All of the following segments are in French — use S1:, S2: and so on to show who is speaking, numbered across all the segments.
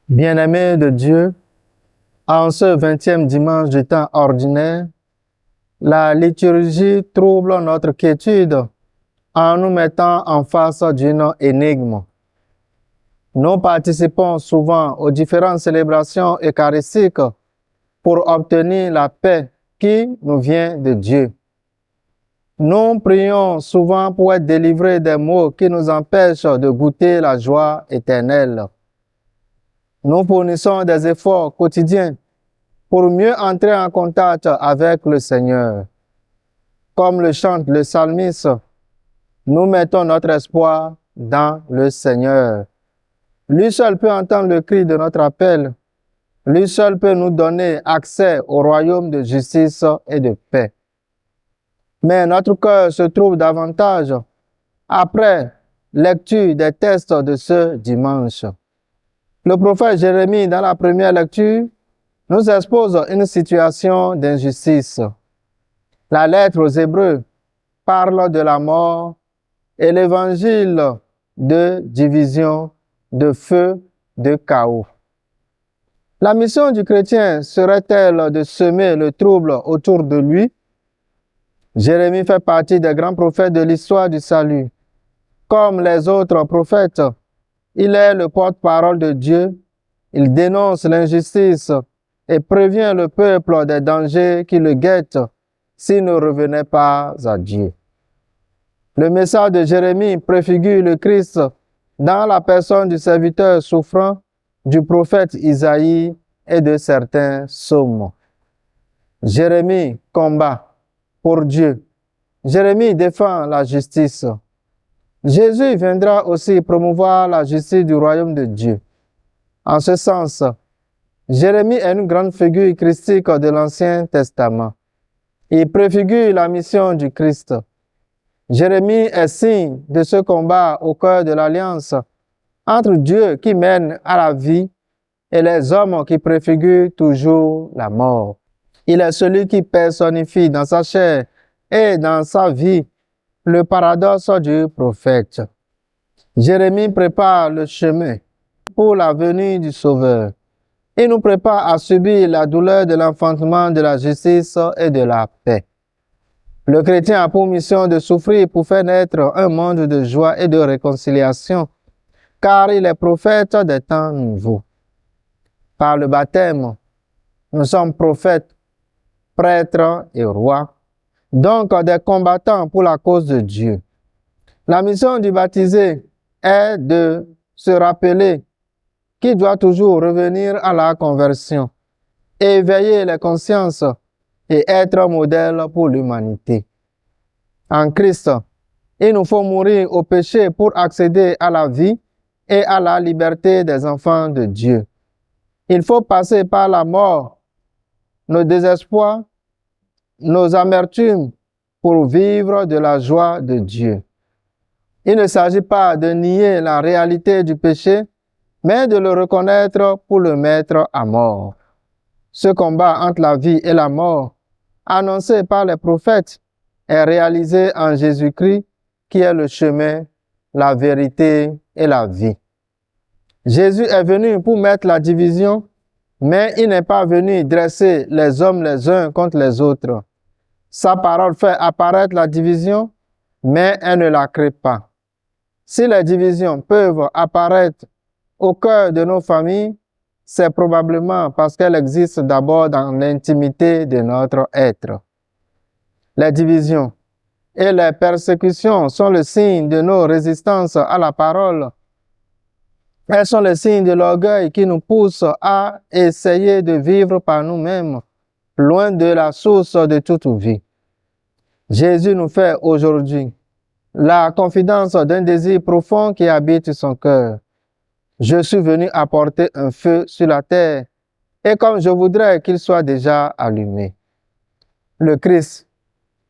S1: Bien-aimés de Dieu, en ce 20e dimanche du temps ordinaire, la liturgie trouble notre quiétude en nous mettant en face d'une énigme. Nous participons souvent aux différentes célébrations eucharistiques pour obtenir la paix qui nous vient de Dieu. Nous prions souvent pour être délivrés des maux qui nous empêchent de goûter la joie éternelle. Nous fournissons des efforts quotidiens pour mieux entrer en contact avec le Seigneur. Comme le chante le psalmiste, nous mettons notre espoir dans le Seigneur. Lui seul peut entendre le cri de notre appel. Lui seul peut nous donner accès au royaume de justice et de paix. Mais notre cœur se trouve davantage après lecture des textes de ce dimanche. Le prophète Jérémie, dans la première lecture, nous expose une situation d'injustice. La lettre aux Hébreux parle de la mort et l'évangile de division, de feu, de chaos. La mission du chrétien serait-elle de semer le trouble autour de lui? Jérémie fait partie des grands prophètes de l'histoire du salut. Comme les autres prophètes, il est le porte-parole de Dieu. Il dénonce l'injustice et prévient le peuple des dangers qui le guettent s'il ne revenait pas à Dieu. Le message de Jérémie préfigure le Christ dans la personne du serviteur souffrant, du prophète Isaïe et de certains psaumes. Jérémie combat pour Dieu. Jérémie défend la justice. Jésus viendra aussi promouvoir la justice du royaume de Dieu. En ce sens, Jérémie est une grande figure christique de l'Ancien Testament. Il préfigure la mission du Christ. Jérémie est signe de ce combat au cœur de l'alliance entre Dieu qui mène à la vie et les hommes qui préfigurent toujours la mort. Il est celui qui personnifie dans sa chair et dans sa vie le paradoxe du prophète. Jérémie prépare le chemin pour la venue du Sauveur. Il nous prépare à subir la douleur de l'enfantement de la justice et de la paix. Le chrétien a pour mission de souffrir pour faire naître un monde de joie et de réconciliation, car il est prophète des temps nouveaux. Par le baptême, nous sommes prophètes, prêtres et rois, donc des combattants pour la cause de Dieu. La mission du baptisé est de se rappeler qu'il doit toujours revenir à la conversion, éveiller les consciences et être un modèle pour l'humanité. En Christ, il nous faut mourir au péché pour accéder à la vie et à la liberté des enfants de Dieu. Il faut passer par la mort, nos désespoirs, nos amertumes pour vivre de la joie de Dieu. Il ne s'agit pas de nier la réalité du péché, mais de le reconnaître pour le mettre à mort. Ce combat entre la vie et la mort, annoncé par les prophètes, est réalisé en Jésus-Christ, qui est le chemin, la vérité et la vie. Jésus est venu pour mettre la division, mais il n'est pas venu dresser les hommes les uns contre les autres. Sa parole fait apparaître la division, mais elle ne la crée pas. Si les divisions peuvent apparaître au cœur de nos familles, c'est probablement parce qu'elles existent d'abord dans l'intimité de notre être. Les divisions et les persécutions sont le signe de nos résistances à la parole. Elles sont le signe de l'orgueil qui nous pousse à essayer de vivre par nous-mêmes, loin de la source de toute vie. Jésus nous fait aujourd'hui la confidence d'un désir profond qui habite son cœur. Je suis venu apporter un feu sur la terre, et comme je voudrais qu'il soit déjà allumé. Le Christ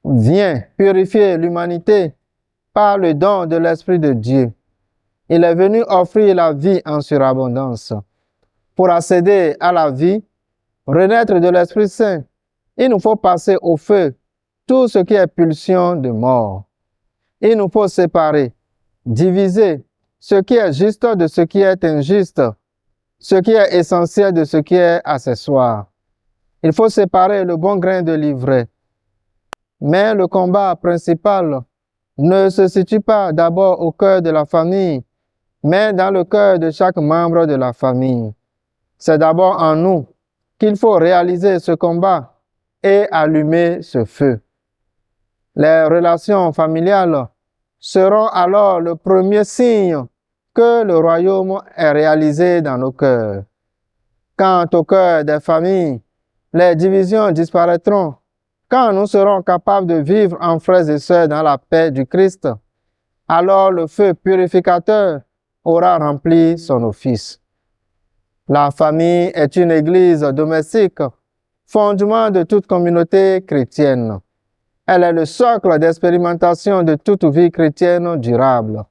S1: vient purifier l'humanité par le don de l'Esprit de Dieu. Il est venu offrir la vie en surabondance. Pour accéder à la vie, renaître de l'Esprit Saint, il nous faut passer au feu tout ce qui est pulsion de mort. Il nous faut séparer, diviser ce qui est juste de ce qui est injuste, ce qui est essentiel de ce qui est accessoire. Il faut séparer le bon grain de l'ivraie. Mais le combat principal ne se situe pas d'abord au cœur de la famille, mais dans le cœur de chaque membre de la famille. C'est d'abord en nous qu'il faut réaliser ce combat et allumer ce feu. Les relations familiales seront alors le premier signe que le royaume est réalisé dans nos cœurs. Quant au cœur des familles, les divisions disparaîtront quand nous serons capables de vivre en frères et sœurs dans la paix du Christ. Alors le feu purificateur aura rempli son office. La famille est une église domestique, fondement de toute communauté chrétienne. Elle est le socle d'expérimentation de toute vie chrétienne durable.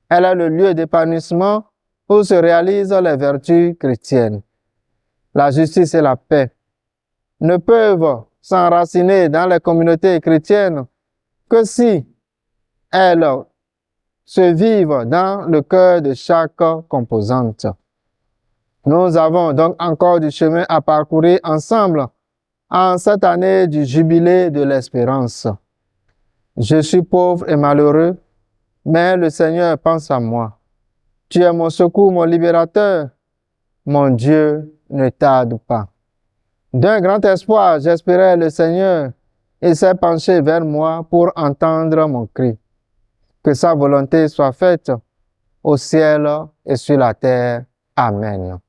S1: Elle est le lieu d'épanouissement où se réalisent les vertus chrétiennes. La justice et la paix ne peuvent s'enraciner dans les communautés chrétiennes que si elles se vivent dans le cœur de chaque composante. Nous avons donc encore du chemin à parcourir ensemble en cette année du jubilé de l'espérance. Je suis pauvre et malheureux, mais le Seigneur pense à moi. Tu es mon secours, mon libérateur. Mon Dieu ne tarde pas. D'un grand espoir, j'espérais le Seigneur. Il s'est penché vers moi pour entendre mon cri. Que sa volonté soit faite au ciel et sur la terre. Amen.